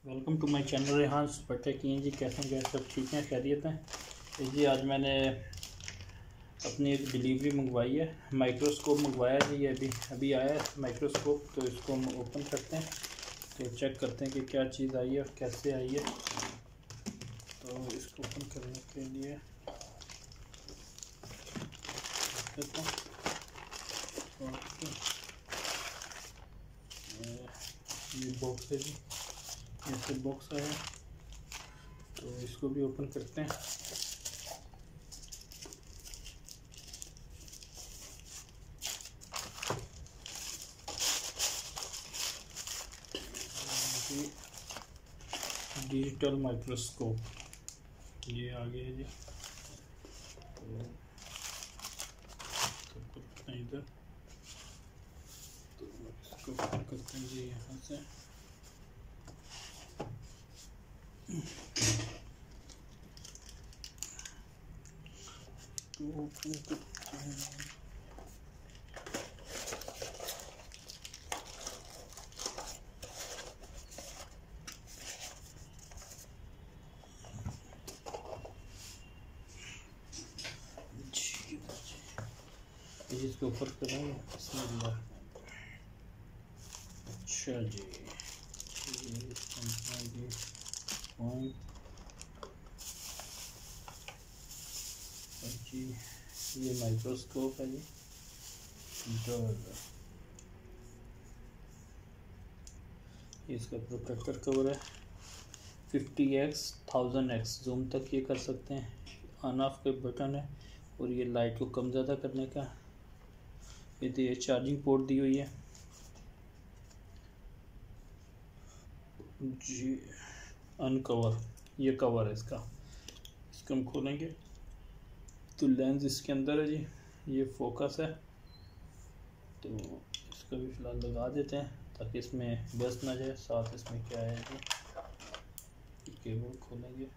Welcome to my channel Rehan supertech ji. कैसे हैं gas? सब ठीक हैं, खैरियत हैं? तो जी आज मैंने अपनी एक डिलीवरी मंगवाई है, माइक्रोस्कोप मंगवाया जी। ये अभी आया है माइक्रोस्कोप। तो इसको हम ओपन करते हैं, तो चेक करते हैं कि क्या चीज़ आई है और कैसे आई है। तो इसको ओपन करने के लिए ये बॉक्स है जी, ऐसे बॉक्स आया। तो इसको भी ओपन करते हैं। डिजिटल माइक्रोस्कोप ये आ गया जी। तो करते हैं इधर, तो इसको ओपन करते हैं जी यहाँ से। तो ओपन करते हैं इसके ऊपर करेंगे। बिस्मिल्लाह। अच्छा जी, ये माइक्रोस्कोप है जी। इसका प्रोटेक्टर कवर है 50x 1000x जूम तक ये कर सकते हैं। ऑन ऑफ के बटन है और ये लाइट को कम ज़्यादा करने का। ये चार्जिंग पोर्ट दी हुई है जी। अनकवर, ये कवर है इसका। इसको हम खोलेंगे तो लेंस इसके अंदर है जी। ये फोकस है, तो इसको भी फ़िलहाल लगा देते हैं ताकि इसमें बस ना जाए। साथ इसमें क्या है जी, केबल खोलेंगे।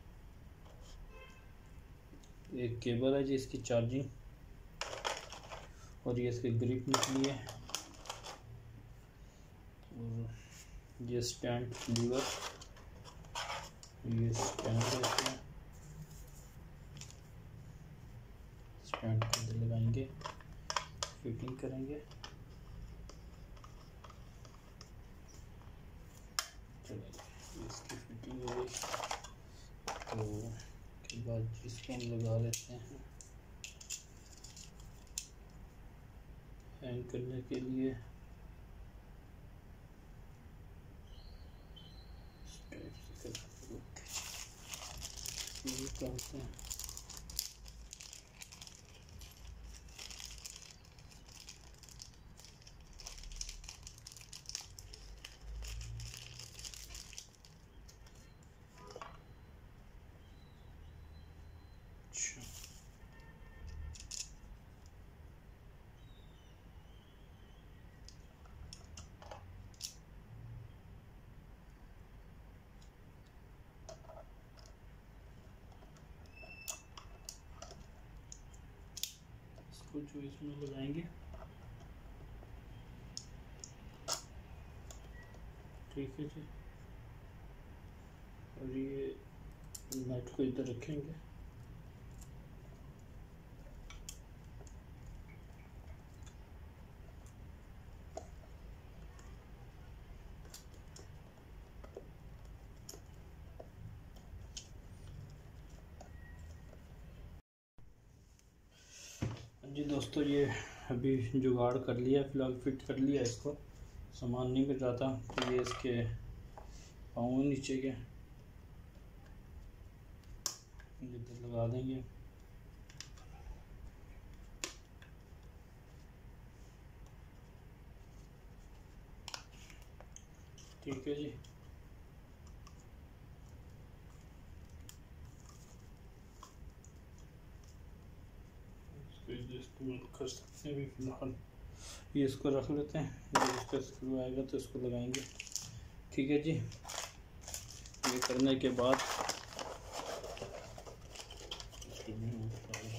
एक केबल है जी, इसकी चार्जिंग, और ये इसकी ग्रिप निकली है। और ये स्टैंड लीवर, ये स्टैंड है इसमें। स्टैंड के अंदर लगाएंगे, फिटिंग करेंगे। चलिए इसकी फिटिंग हो गई। तो उसके बाद इसको हम लगा लेते हैं हैंग करने के लिए। करते हैं जो इसमें लगाएंगे। ठीक है जी, और ये नेट को इधर रखेंगे। जी दोस्तों, ये अभी जुगाड़ कर लिया, फ़िलहाल फिट कर लिया इसको। सामान नहीं मिल रहा था तो ये इसके पाँव नीचे के इधर लगा देंगे। ठीक है जी। इस्तेमाल कर सकते हैं अभी फ़िलहाल। ये इसको रख लेते हैं, जब इसका स्क्रू आएगा तो इसको लगाएंगे। ठीक है जी। ये करने के बाद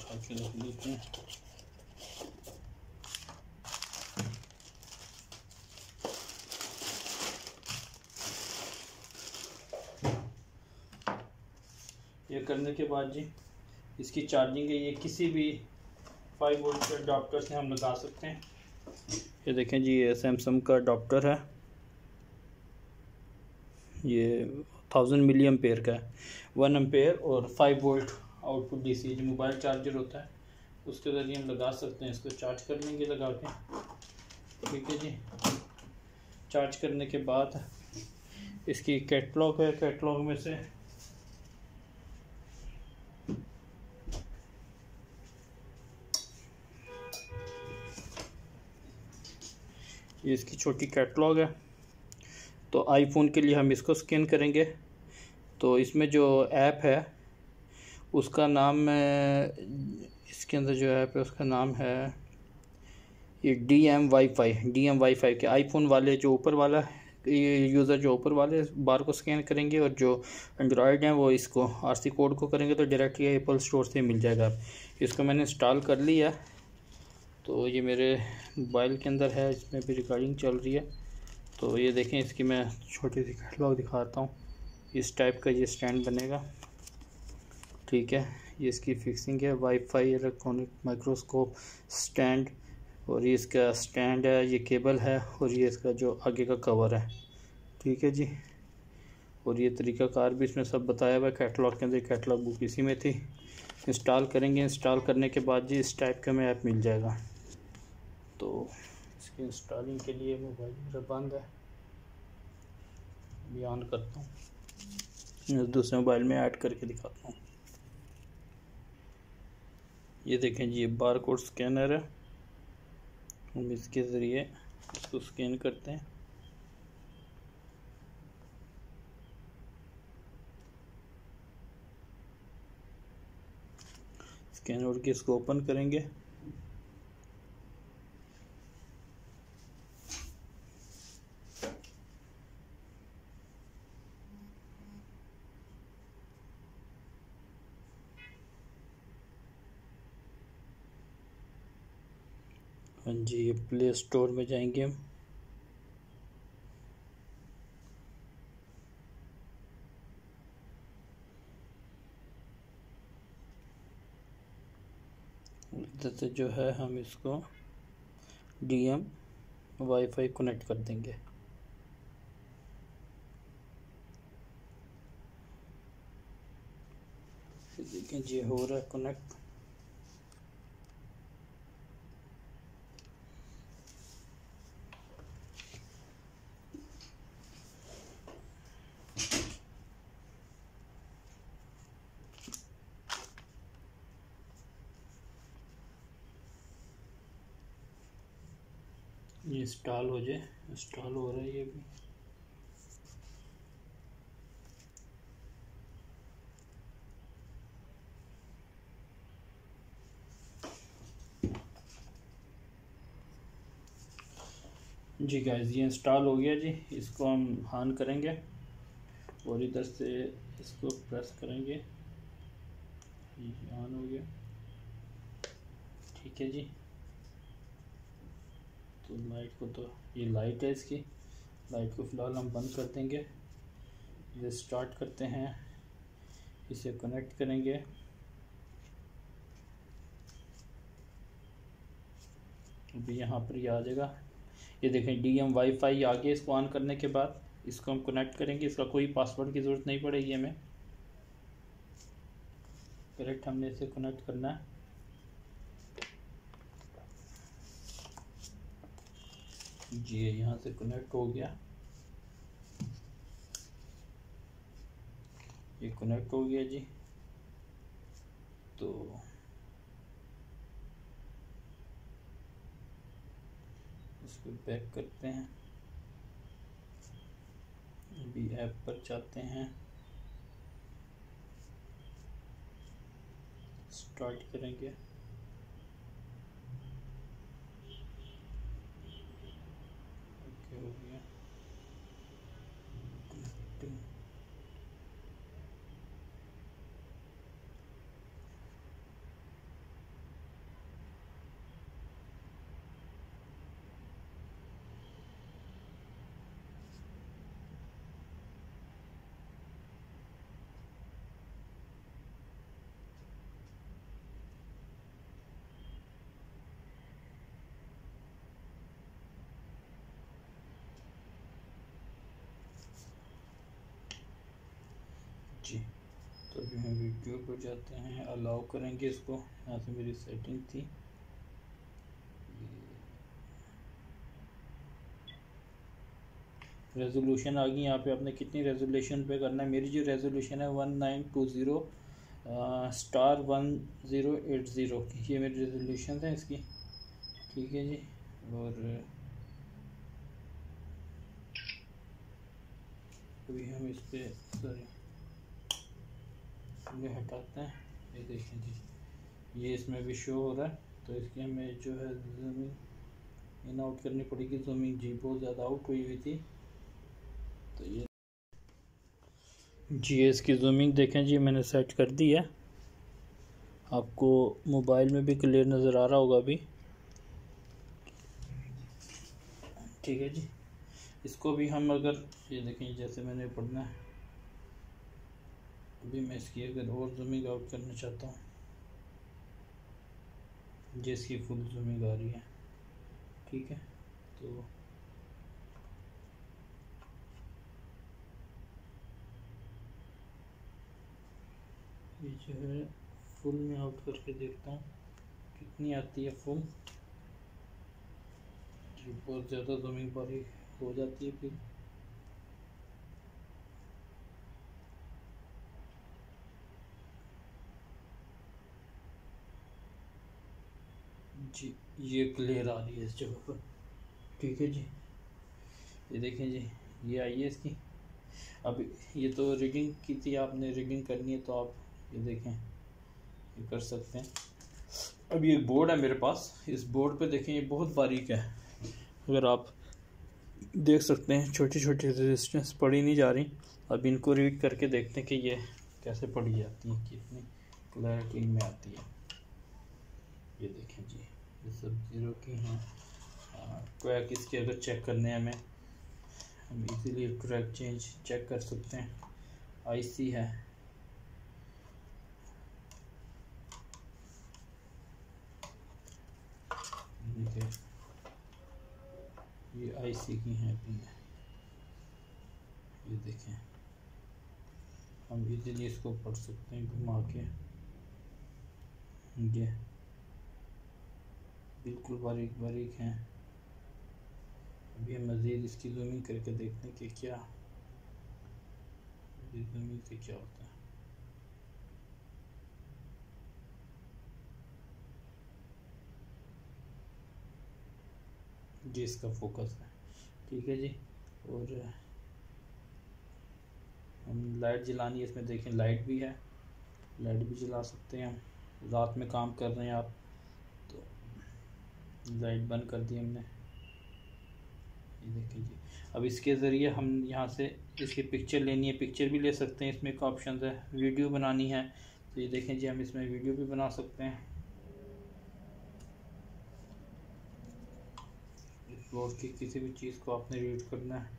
उठा के रख लेते हैं। ये करने के बाद जी इसकी चार्जिंग है, ये किसी भी 5 वोल्ट के अडाप्टर से हम लगा सकते हैं। ये देखें जी, ये सैमसंग का अडाप्टर है, ये 1000 मिली एम्पेयर का है, 1 एम्पेयर और 5 वोल्ट आउटपुट डीसी जो मोबाइल चार्जर होता है उसके ज़रिए हम लगा सकते हैं। इसको चार्ज कर लेंगे लगा के, ठीक है जी। चार्ज करने के बाद इसकी कैटलॉग है, कैटलॉग में से ये इसकी छोटी कैटलॉग है। तो आईफोन के लिए हम इसको स्कैन करेंगे। तो इसमें जो ऐप है उसका नाम इसके अंदर जो ऐप है उसका नाम है ये DM वाईफाई के आईफोन वाले जो ऊपर वाला यूज़र जो ऊपर वाले बार को स्कैन करेंगे, और जो एंड्रॉयड हैं वो इसको RC कोड को करेंगे तो डायरेक्टली एप्पल स्टोर से मिल जाएगा। इसको मैंने इंस्टॉल कर लिया, तो ये मेरे मोबाइल के अंदर है, इसमें भी रिकॉर्डिंग चल रही है। तो ये देखें, इसकी मैं छोटी सी कैटलॉग दिखाता हूँ। इस टाइप का ये स्टैंड बनेगा, ठीक है। ये इसकी फिक्सिंग है, वाईफाई इलेक्ट्रॉनिक माइक्रोस्कोप स्टैंड, और ये इसका स्टैंड है, ये केबल है, और ये इसका जो आगे का कवर है, ठीक है जी। और ये तरीक़ाकार भी इसमें सब बताया हुआ है कैटलॉग के अंदर, कैटलॉग बुक इसी में थी। इंस्टॉल करेंगे, इंस्टॉल करने के बाद जी इस टाइप का में ऐप मिल जाएगा। तो इसकी इंस्टॉलिंग के लिए मोबाइल मेरा बंद है, अभी ऑन करता हूँ, दूसरे मोबाइल में ऐड करके दिखाता हूँ। ये देखें जी, ये बार कोड स्कैनर है, हम इसके ज़रिए इसको स्कैन करते हैं। स्कैन करके इसको ओपन करेंगे। हाँ जी, ये प्ले स्टोर में जाएंगे हम। इधर से जो है हम इसको DM वाईफाई कनेक्ट कर देंगे। देखें जी, हो रहा है कनेक्ट। ये इंस्टॉल हो जाए, इंस्टॉल हो रहा है ये भी। जी गाइस, ये इंस्टॉल हो गया जी। इसको हम ऑन करेंगे और इधर से इसको प्रेस करेंगे, ये ऑन हो गया, ठीक है जी। तो लाइट को, तो ये लाइट है इसकी, लाइट को फ़िलहाल हम बंद कर देंगे। ये स्टार्ट करते हैं, इसे कनेक्ट करेंगे। अभी यहाँ पर ये आ जाएगा, ये देखें DM वाईफाई आ गया। इसको ऑन करने के बाद इसको हम कनेक्ट करेंगे। इसका कोई पासवर्ड की ज़रूरत नहीं पड़ेगी हमें, करेक्ट हमने इसे कनेक्ट करना है। जी यहाँ से कनेक्ट हो गया, ये कनेक्ट हो गया जी। तो इसको बैक करते हैं, अभी ऐप पर जाते हैं, स्टार्ट करेंगे। ओके, हो गया कनेक्टिंग। जी। तो अभी हम वीडियो पर जाते हैं, अलाउ करेंगे इसको। यहाँ से मेरी सेटिंग थी, रेजोल्यूशन आ गई। यहाँ पे आपने कितनी रेजोल्यूशन पे करना है। मेरी जो रेजोल्यूशन है 1920*1080 की, ये मेरी रेजोल्यूशन है इसकी। ठीक है जी। और अभी हम इस पर ये हटाते हैं। ये देखें जी, ये इसमें भी शो हो रहा है। तो इसकी हमें जो है जूमिंग इन आउट करनी पड़ेगी। जूमिंग जी बहुत ज़्यादा आउट हुई थी। तो ये जी, इसकी जूमिंग देखें जी, मैंने सेट कर दी है। आपको मोबाइल में भी क्लियर नज़र आ रहा होगा अभी। ठीक है जी। इसको भी हम अगर ये देखें, जैसे मैंने पढ़ना है, अभी मैं इसकी अगर और जूमिंग आउट करना चाहता हूँ, जिसकी फुल जूमिंग आ रही है। ठीक है, तो ये जो है फुल में आउट करके देखता हूँ कितनी आती है फुल। जी बहुत ज़्यादा जूमिंग बारीक हो जाती है फिर। जी ये क्लियर आ रही है इस जगह पर। ठीक है जी, ये देखें जी, ये आई है इसकी। अब ये तो रीडिंग की थी, आपने रीडिंग करनी है तो आप ये देखें, ये कर सकते हैं। अब ये बोर्ड है मेरे पास, इस बोर्ड पे देखें ये बहुत बारीक है। अगर आप देख सकते हैं छोटी छोटी रेजिस्टेंस पढ़ी नहीं जा रही। अब इनको रीड करके देखते हैं कि ये कैसे पढ़ी जाती है, कितनी क्लैरिटी में आती है। ये देखें जी, ये सब 0 की हैं। ट्रैक इसके अगर चेक करने हैं हमें, हम इजीली ट्रैक चेंज चेक कर सकते हैं। आईसी है, देखिए ये आईसी की हैं पिन। ये देखें, हम इजीली इसको पढ़ सकते हैं घुमा के। ये बिल्कुल बारीक बारीक हैं। अभी हम मज़ीद इसकी जूमिंग करके देखते हैं कि क्या जूमिंग से क्या होता है। जी इसका फोकस है। ठीक है जी। और हम लाइट जलानी है इसमें, देखें लाइट भी है, लाइट भी जला सकते हैं हम। रात में काम कर रहे हैं आप तो लाइट बंद कर दी हमने। ये देखें जी, अब इसके ज़रिए हम यहाँ से इसकी पिक्चर लेनी है, पिक्चर भी ले सकते हैं। इसमें एक ऑप्शन है वीडियो बनानी है, तो ये देखें जी हम इसमें वीडियो भी बना सकते हैं। इस बोर्ड की किसी भी चीज़ को आपने रीड करना है,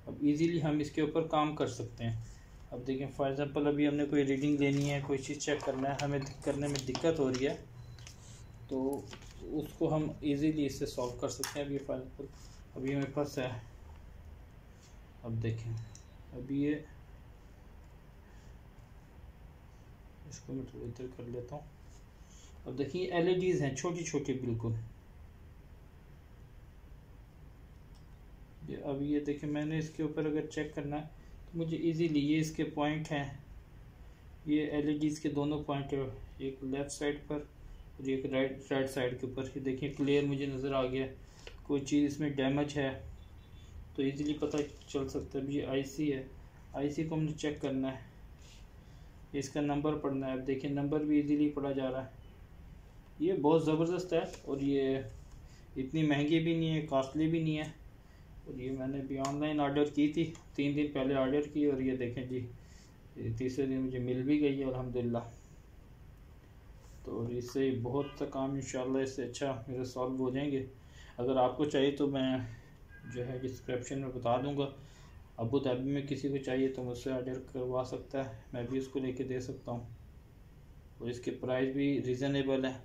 अब इजीली हम इसके ऊपर काम कर सकते हैं। अब देखें फॉर एग्ज़ाम्पल अभी हमने कोई रीडिंग लेनी है, कोई चीज़ चेक करना है, हमें करने में दिक्कत हो रही है, तो उसको हम इजीली इससे सॉल्व कर सकते हैं। अभी फॉर एग्जाम्पल अभी मेरे पास है, अब देखें अभी ये इसको मैं थोड़ा इधर कर लेता हूँ। अब देखिए एलईडीज़ हैं छोटी छोटी बिल्कुल। अब ये देखें मैंने इसके ऊपर अगर चेक करना है तो मुझे इजीली, ये इसके पॉइंट हैं, ये एलईडीज़ के दोनों पॉइंट है, एक लेफ़्ट साइड पर और एक राइट साइड के ऊपर। ये देखिए क्लियर मुझे नज़र आ गया। कोई चीज़ इसमें डैमेज है तो इजीली पता चल सकता है। ये आईसी है, आईसी को मुझे चेक करना है, इसका नंबर पढ़ना है। अब देखिए नंबर भी इजीली पढ़ा जा रहा है। ये बहुत ज़बरदस्त है और ये इतनी महंगी भी नहीं है, कॉस्टली भी नहीं है। और ये मैंने भी ऑनलाइन ऑर्डर की थी, 3 दिन पहले ऑर्डर की, और ये देखें जी तीसरे दिन मुझे मिल भी गई है अल्हम्दुलिल्लाह। तो इससे बहुत सा काम इंशाल्लाह इससे अच्छा मेरे सॉल्व हो जाएंगे। अगर आपको चाहिए तो मैं जो है डिस्क्रिप्शन में बता दूंगा। अबू धाबी में किसी को चाहिए तो मुझसे ऑर्डर करवा सकता है, मैं भी उसको लेके दे सकता हूँ। और इसके प्राइस भी रीज़नेबल है,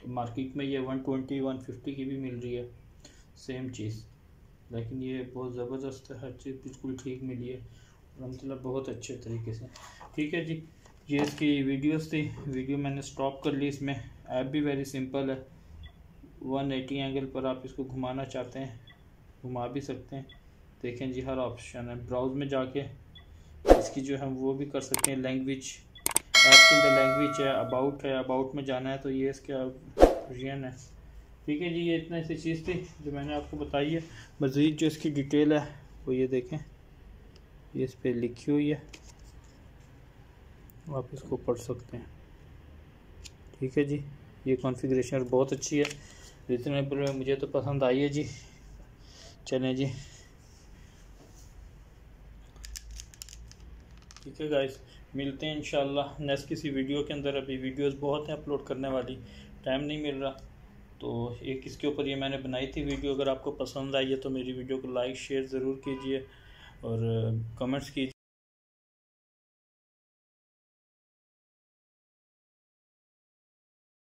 मार्केट में ये 120-150 की भी मिल रही है सेम चीज़, लेकिन ये बहुत ज़बरदस्त है, हर चीज़ बिल्कुल ठीक मिली है। अल्हम्दुलिल्लाह बहुत अच्छे तरीके से। ठीक है जी, ये इसकी वीडियोस थी, वीडियो मैंने स्टॉप कर ली। इसमें ऐप भी वेरी सिंपल है, 180 एंगल पर आप इसको घुमाना चाहते हैं घुमा भी सकते हैं। देखें जी, हर ऑप्शन है। ब्राउज में जाके इसकी जो है वो भी कर सकते हैं। लैंग्वेज, ऐप के अंदर लैंग्वेज है, अबाउट है, अबाउट में जाना है तो ये इसका वर्जन है। ठीक है जी, ये इतना ऐसी चीज़ थी जो मैंने आपको बताई है। मज़ीद जो इसकी डिटेल है वो ये देखें, ये इस पर लिखी हुई है, आप इसको पढ़ सकते हैं। ठीक है जी, ये कॉन्फ़िगरेशन बहुत अच्छी है, रिजनेबल है, मुझे तो पसंद आई है जी। चलें जी, ठीक है गाइस, मिलते हैं इंशाल्लाह नेक्स्ट किसी वीडियो के अंदर। अभी वीडियोस बहुत हैं अपलोड करने वाली, टाइम नहीं मिल रहा, तो एक इसके ऊपर ये मैंने बनाई थी वीडियो। अगर आपको पसंद आई है तो मेरी वीडियो को लाइक शेयर ज़रूर कीजिए और कमेंट्स कीजिए।